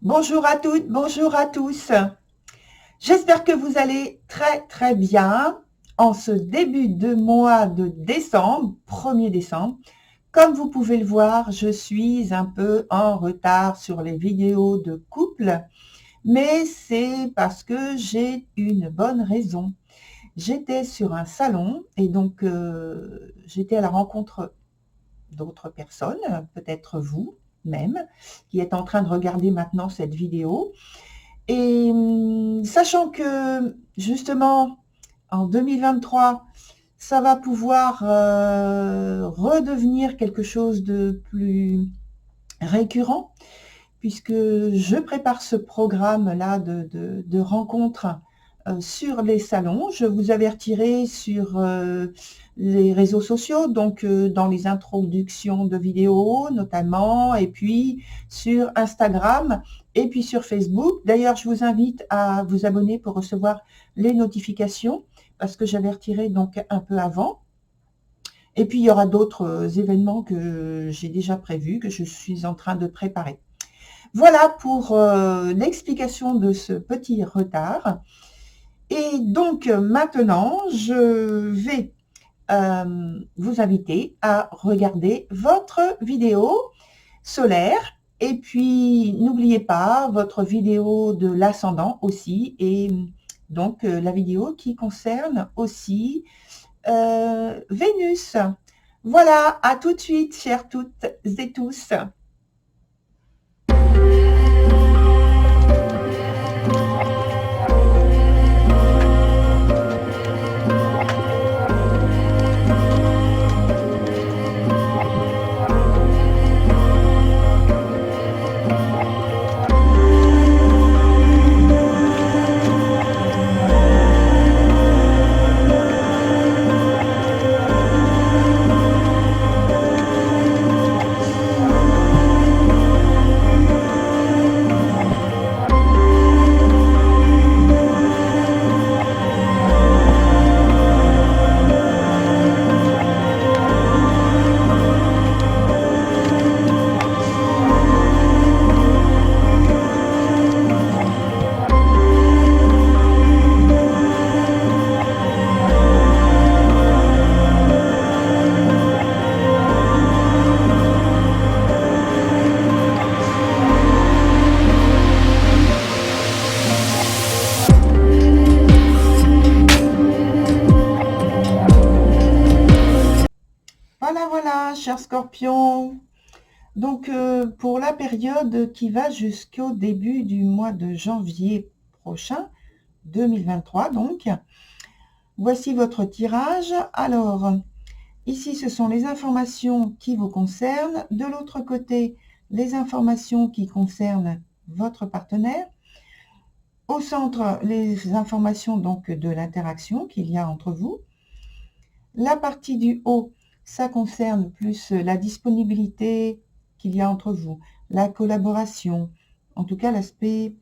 Bonjour à toutes, bonjour à tous. J'espère que vous allez très bien en ce début de mois de décembre, 1er décembre. Comme vous pouvez le voir, je suis un peu en retard sur les vidéos de couple, mais c'est parce que j'ai une bonne raison. J'étais sur un salon et donc j'étais à la rencontre d'autres personnes, peut-être vous même, qui êtes en train de regarder maintenant cette vidéo. Et sachant que justement en 2023, ça va pouvoir redevenir quelque chose de plus récurrent, puisque je prépare ce programme-là de rencontres sur les salons. Je vous avertirai sur les réseaux sociaux, donc dans les introductions de vidéos notamment, et puis sur Instagram, et puis sur Facebook. D'ailleurs, je vous invite à vous abonner pour recevoir les notifications, parce que j'avertirai donc un peu avant. Et puis, il y aura d'autres événements que j'ai déjà prévus, que je suis en train de préparer. Voilà pour l'explication de ce petit retard. Et donc maintenant, je vais vous inviter à regarder votre vidéo solaire. Et puis, n'oubliez pas votre vidéo de l'ascendant aussi. Et donc, la vidéo qui concerne aussi Vénus. Voilà, à tout de suite, chères toutes et tous. Voilà, chers scorpions. Donc, pour la période qui va jusqu'au début du mois de janvier prochain, 2023 donc, voici votre tirage. Alors, ici, ce sont les informations qui vous concernent. De l'autre côté, les informations qui concernent votre partenaire. Au centre, les informations donc de l'interaction qu'il y a entre vous. La partie du haut, ça concerne plus la disponibilité qu'il y a entre vous, la collaboration, en tout cas l'aspect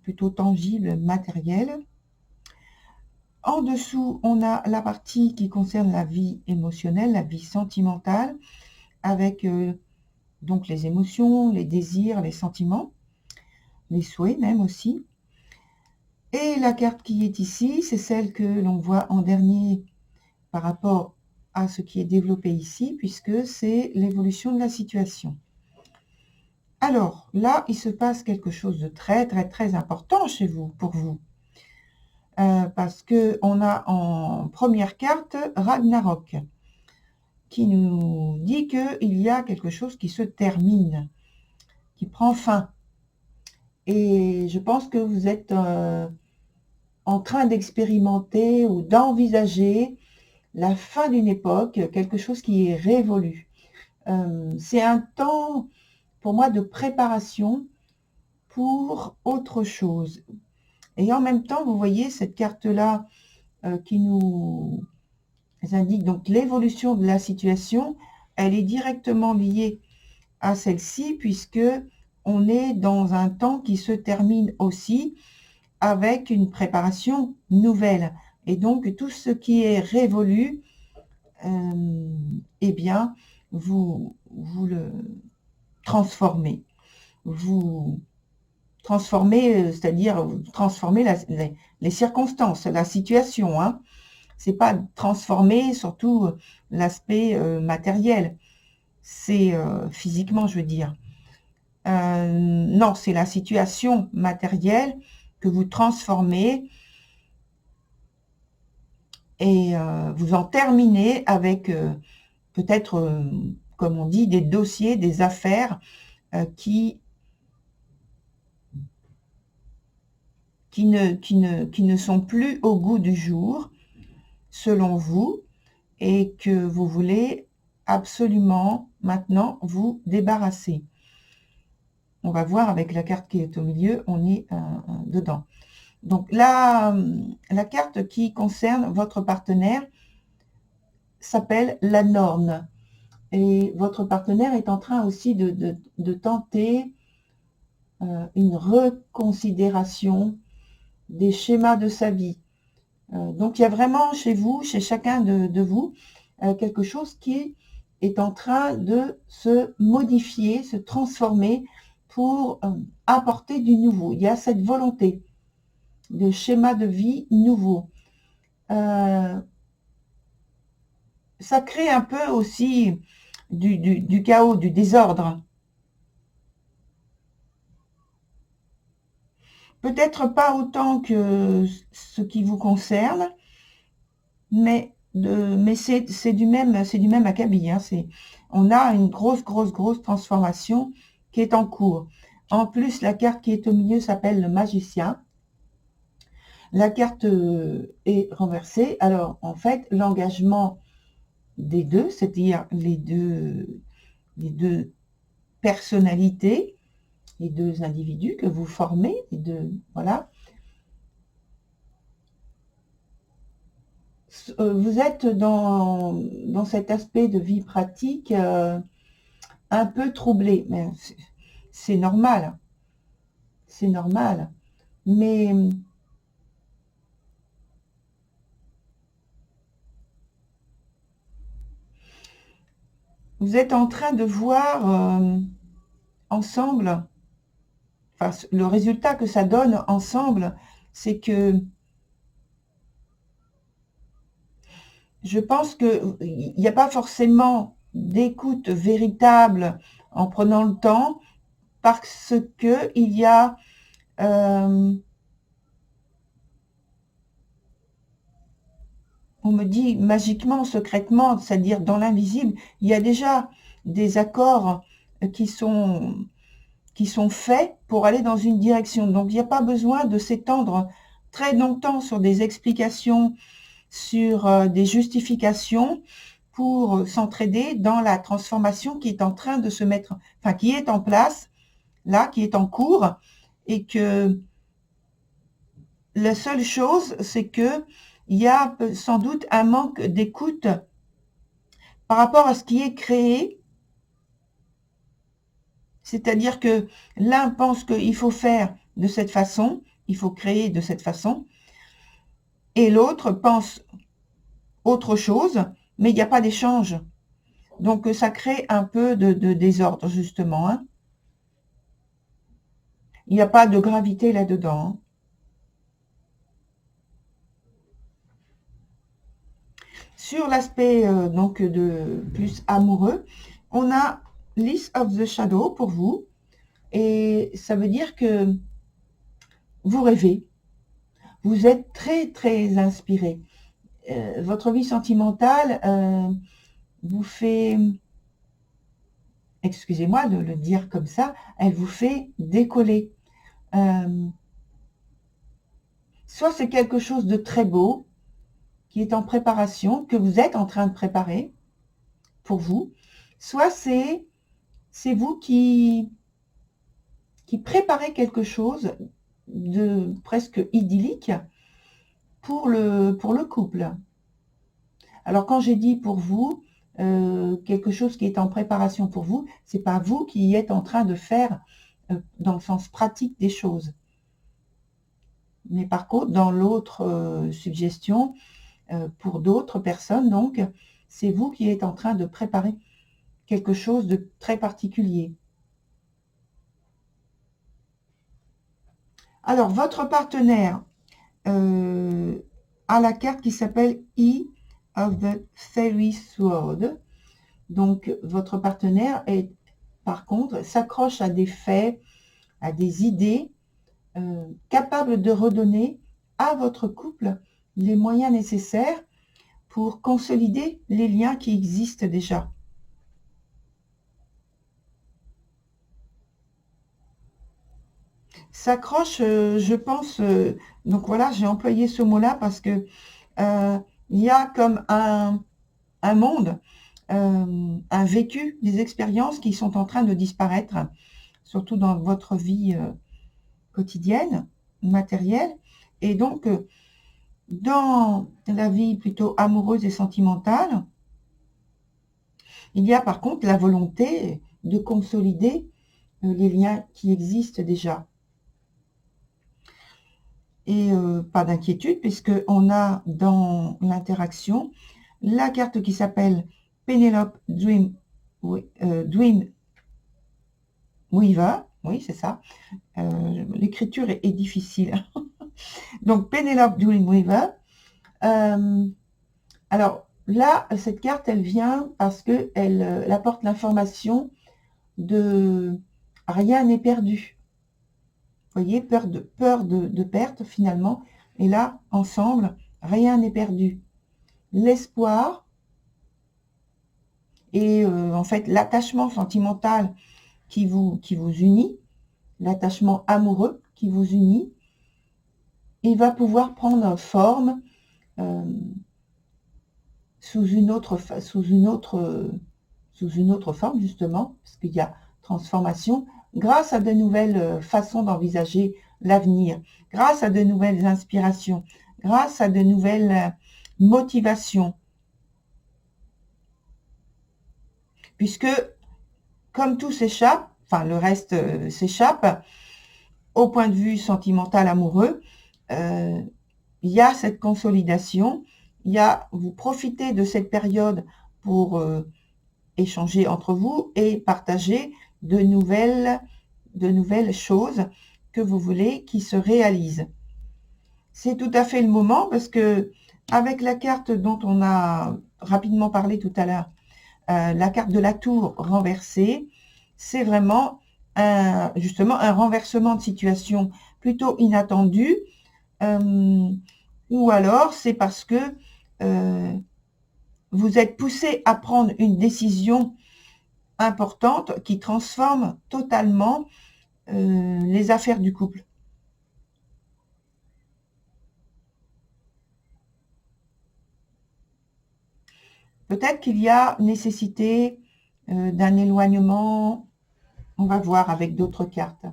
plutôt tangible, matériel. En dessous, on a la partie qui concerne la vie émotionnelle, la vie sentimentale, avec donc les émotions, les désirs, les sentiments, les souhaits même aussi. Et la carte qui est ici, c'est celle que l'on voit en dernier par rapport à ce qui est développé ici, puisque c'est l'évolution de la situation. Alors, là, il se passe quelque chose de très important chez vous, pour vous. Parce qu'on a en première carte Ragnarok, qui nous dit qu'il y a quelque chose qui se termine, qui prend fin. Et je pense que vous êtes en train d'expérimenter ou d'envisager la fin d'une époque, quelque chose qui est révolu. C'est un temps, pour moi, de préparation pour autre chose. Et en même temps, vous voyez cette carte-là qui nous indique donc l'évolution de la situation, elle est directement liée à celle-ci, puisque on est dans un temps qui se termine aussi avec une préparation nouvelle. Et donc, tout ce qui est révolu, eh bien, vous le transformez. Vous transformer, c'est-à-dire transformer les circonstances, la situation, hein. C'est pas transformer surtout l'aspect matériel, c'est physiquement, je veux dire. Non, c'est la situation matérielle que vous transformez et vous en terminez avec peut-être, comme on dit, des dossiers, des affaires qui ne sont plus au goût du jour, selon vous, et que vous voulez absolument maintenant vous débarrasser. On va voir avec la carte qui est au milieu, on est dedans. Donc la carte qui concerne votre partenaire s'appelle la Norne. Et votre partenaire est en train aussi de tenter une reconsidération des schémas de sa vie. Donc il y a vraiment chez vous, chez chacun de vous, quelque chose qui est en train de se modifier, se transformer pour apporter du nouveau. Il y a cette volonté de schéma de vie nouveau. Ça crée un peu aussi du chaos, du désordre. Peut-être pas autant que ce qui vous concerne, mais c'est du même acabit, hein. On a une grosse transformation qui est en cours. En plus, la carte qui est au milieu s'appelle le magicien. La carte est renversée. Alors, en fait, l'engagement des deux, c'est-à-dire les deux personnalités, les deux individus que vous formez, voilà. Vous êtes dans cet aspect de vie pratique un peu troublé, mais c'est normal, mais vous êtes en train de voir ensemble, enfin, le résultat que ça donne ensemble, c'est que je pense qu'il n'y a pas forcément d'écoute véritable en prenant le temps, parce que il y a on me dit magiquement, secrètement, c'est-à-dire dans l'invisible, il y a déjà des accords qui sont faits pour aller dans une direction. Donc, il n'y a pas besoin de s'étendre très longtemps sur des explications, sur des justifications pour s'entraider dans la transformation qui est en train de se mettre, enfin, qui est en place, là, qui est en cours, et que la seule chose, c'est que il y a sans doute un manque d'écoute par rapport à ce qui est créé. C'est-à-dire que l'un pense qu'il faut faire de cette façon, il faut créer de cette façon, et l'autre pense autre chose, mais il n'y a pas d'échange. Donc ça crée un peu de désordre, justement, hein. Il n'y a pas de gravité là-dedans, hein. Sur l'aspect donc de plus amoureux, on a List of the Shadow pour vous, et ça veut dire que vous rêvez, vous êtes très inspiré. Votre vie sentimentale vous fait, excusez-moi de le dire comme ça, elle vous fait décoller. Soit c'est quelque chose de très beau qui est en préparation, que vous êtes en train de préparer pour vous, soit c'est vous qui préparez quelque chose de presque idyllique pour le couple. Alors quand j'ai dit pour vous, quelque chose qui est en préparation pour vous, c'est pas vous qui êtes en train de faire dans le sens pratique des choses. Mais par contre, dans l'autre suggestion, pour d'autres personnes, donc, c'est vous qui êtes en train de préparer quelque chose de très particulier. Alors, votre partenaire a la carte qui s'appelle E of the Fairy Sword. Donc, votre partenaire est, par contre, s'accroche à des faits, à des idées, capables de redonner à votre couple les moyens nécessaires pour consolider les liens qui existent déjà. S'accroche, je pense, donc voilà, j'ai employé ce mot-là parce que il y a comme un monde, un vécu, des expériences qui sont en train de disparaître, surtout dans votre vie quotidienne, matérielle. Et donc, dans la vie plutôt amoureuse et sentimentale, il y a par contre la volonté de consolider les liens qui existent déjà. Et pas d'inquiétude, puisqu'on a dans l'interaction la carte qui s'appelle Penelope Dream Weaver. Oui, c'est ça. L'écriture est difficile. Donc, Penelope Dreamweaver. Alors, là, cette carte, elle vient parce qu'elle apporte l'information de rien n'est perdu. Vous voyez, peur de perte, finalement. Et là, ensemble, rien n'est perdu. L'espoir et en fait, l'attachement sentimental qui vous unit, l'attachement amoureux qui vous unit, il va pouvoir prendre forme sous une autre forme, justement, parce qu'il y a transformation, grâce à de nouvelles façons d'envisager l'avenir, grâce à de nouvelles inspirations, grâce à de nouvelles motivations. Puisque, comme tout s'échappe, enfin le reste s'échappe, au point de vue sentimental amoureux, il y a cette consolidation, vous profitez de cette période pour échanger entre vous et partager de nouvelles choses que vous voulez qui se réalisent. C'est tout à fait le moment parce que avec la carte dont on a rapidement parlé tout à l'heure, la carte de la tour renversée, c'est vraiment justement un renversement de situation plutôt inattendu, ou alors c'est parce que vous êtes poussé à prendre une décision importante qui transforme totalement les affaires du couple. Peut-être qu'il y a nécessité d'un éloignement. On va voir avec d'autres cartes.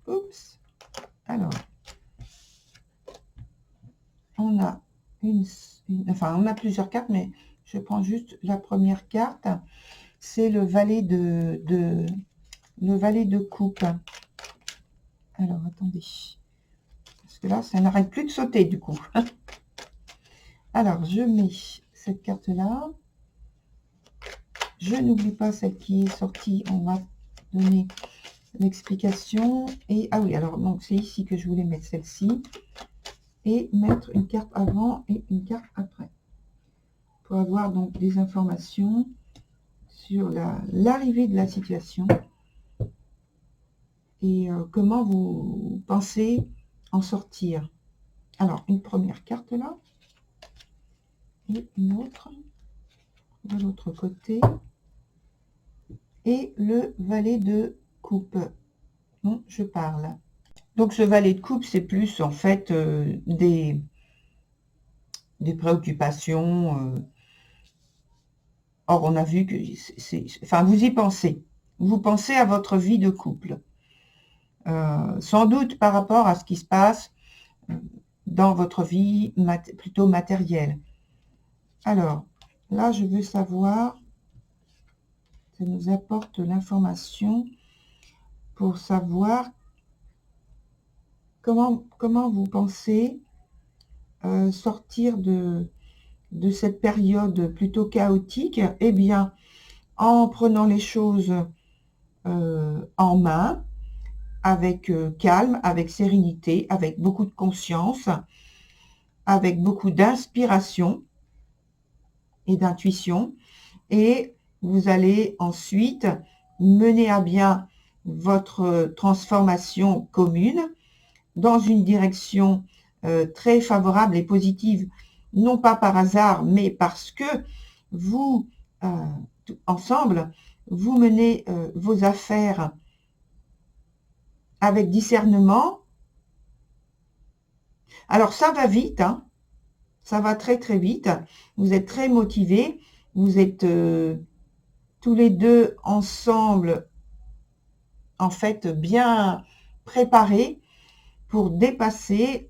Oups. Alors, on a on a plusieurs cartes, mais je prends juste la première carte. C'est le valet le valet de coupe. Alors, attendez. Parce que là, ça n'arrête plus de sauter, du coup. Alors, je mets cette carte-là. Je n'oublie pas celle qui est sortie. On va donner l'explication. Et, ah oui, alors, donc, c'est ici que je voulais mettre celle-ci. Et mettre une carte avant et une carte après. Pour avoir donc des informations sur l'arrivée de la situation. Et comment vous pensez en sortir. Alors, une première carte là. Et une autre de l'autre côté. Et le valet de coupe dont je parle. Donc, ce valet de coupe, c'est plus en fait des préoccupations. Or, on a vu que enfin, vous y pensez. Vous pensez à votre vie de couple. Sans doute par rapport à ce qui se passe dans votre vie plutôt matérielle. Alors, là, je veux savoir, ça nous apporte l'information pour savoir comment vous pensez sortir de de cette période plutôt chaotique, eh bien, en prenant les choses en main, avec calme, avec sérénité, avec beaucoup de conscience, avec beaucoup d'inspiration et d'intuition, et vous allez ensuite mener à bien votre transformation commune dans une direction très favorable et positive, non pas par hasard, mais parce que vous, ensemble, vous menez vos affaires avec discernement. Alors ça va vite, hein, ça va très très vite, vous êtes très motivés, vous êtes tous les deux ensemble, en fait, bien préparés pour dépasser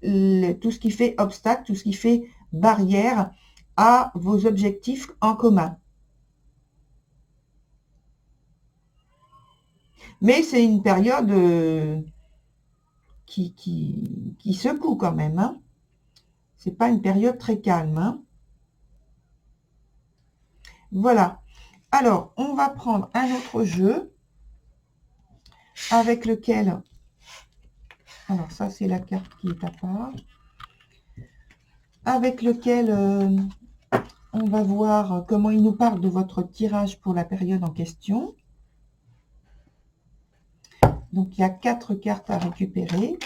tout ce qui fait obstacle, tout ce qui fait barrière à vos objectifs en commun. Mais c'est une période qui secoue quand même, hein. C'est pas une période très calme, hein. Voilà. Alors, on va prendre un autre jeu avec lequel... Alors, ça, c'est la carte qui est à part. Avec lequel on va voir comment il nous parle de votre tirage pour la période en question. Donc, il y a 4 cartes à récupérer.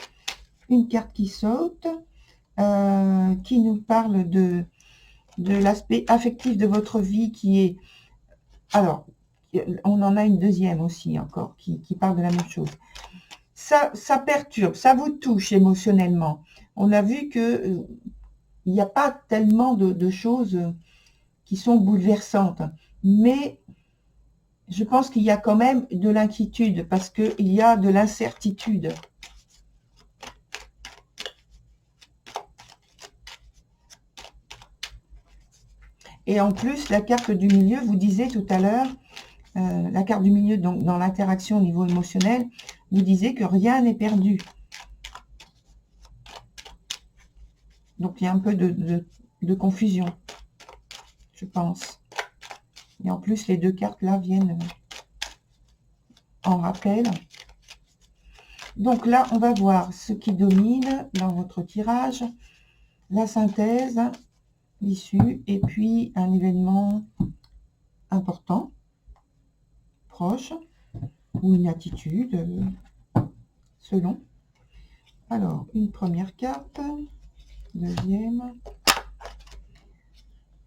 Une carte qui saute, qui nous parle de l'aspect affectif de votre vie qui est... Alors, on en a une deuxième aussi encore qui parle de la même chose. Ça perturbe, ça vous touche émotionnellement. On a vu que il n'y a pas tellement de choses qui sont bouleversantes, mais je pense qu'il y a quand même de l'inquiétude parce qu'il y a de l'incertitude. Et en plus, la carte du milieu, vous disiez tout à l'heure, la carte du milieu, donc dans l'interaction au niveau émotionnel, vous disiez que rien n'est perdu. Donc, il y a un peu de confusion, je pense. Et en plus, les 2 cartes là viennent en rappel. Donc là, on va voir ce qui domine dans votre tirage, la synthèse, l'issue, et puis un événement important, proche, ou une attitude, selon. Alors, une première carte, deuxième,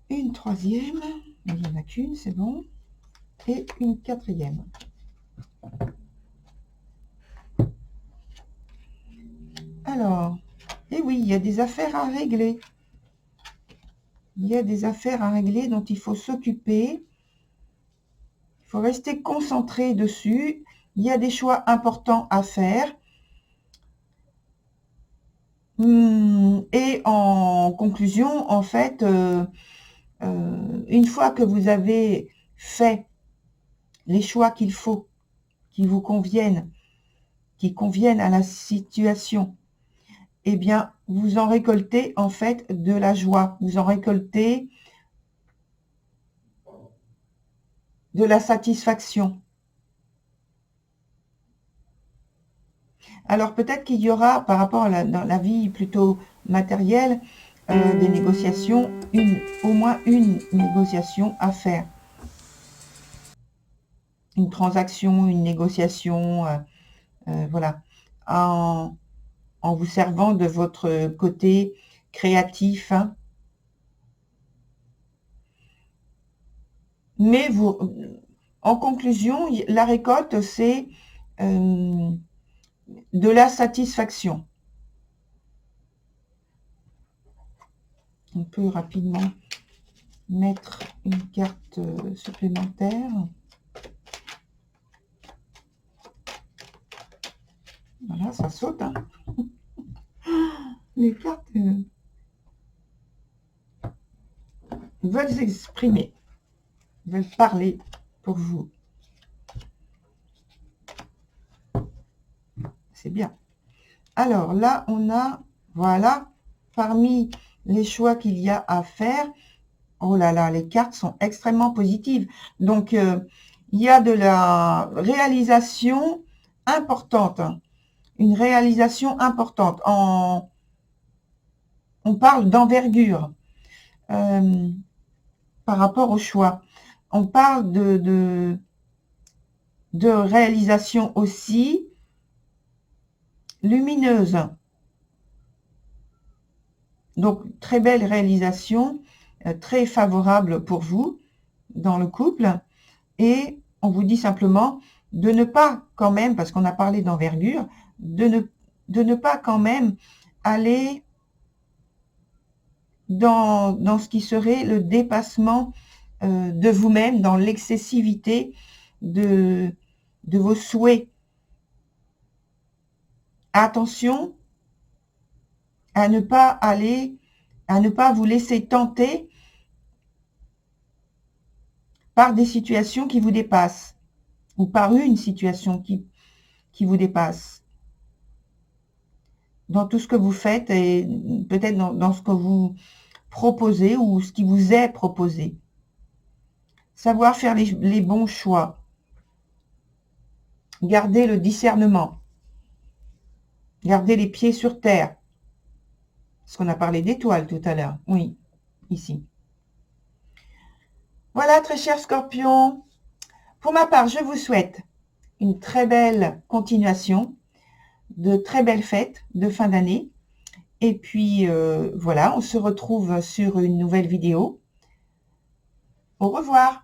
une troisième, il n'y en a qu'une, c'est bon, et une quatrième. Alors, et oui, il y a des affaires à régler. Il y a des affaires à régler dont il faut s'occuper. Il faut rester concentré dessus. Il y a des choix importants à faire. Et en conclusion, en fait, une fois que vous avez fait les choix qu'il faut, qui vous conviennent, qui conviennent à la situation, eh bien, vous en récoltez en fait de la joie. Vous en récoltez de la satisfaction. Alors peut-être qu'il y aura, par rapport à dans la vie plutôt matérielle, des négociations, au moins une négociation à faire. Une transaction, une négociation, voilà, en vous servant de votre côté créatif. Hein. Mais vous, en conclusion, la récolte, c'est de la satisfaction. On peut rapidement mettre une carte supplémentaire. Voilà, ça saute. Hein. Les cartes veulent s'exprimer, veulent parler pour vous. C'est bien. Alors là, on a, voilà, parmi les choix qu'il y a à faire, Oh là là, les cartes sont extrêmement positives. Donc, il y a de la réalisation importante, hein. Une réalisation importante. On parle d'envergure par rapport au choix. On parle de réalisation aussi lumineuse. Donc, très belle réalisation, très favorable pour vous dans le couple. Et on vous dit simplement de ne pas quand même, parce qu'on a parlé d'envergure, de ne pas quand même aller dans ce qui serait le dépassement de vous-même, dans l'excessivité de vos souhaits. Attention à ne pas vous laisser tenter par des situations qui vous dépassent ou par une situation qui vous dépasse dans tout ce que vous faites et peut-être dans ce que vous proposez ou ce qui vous est proposé. Savoir faire les bons choix. Garder le discernement. Garder les pieds sur terre. Parce qu'on a parlé d'étoiles tout à l'heure. Oui, ici. Voilà, très chers scorpions. Pour ma part, je vous souhaite une très belle continuation, de très belles fêtes de fin d'année. Et puis, voilà, on se retrouve sur une nouvelle vidéo. Au revoir.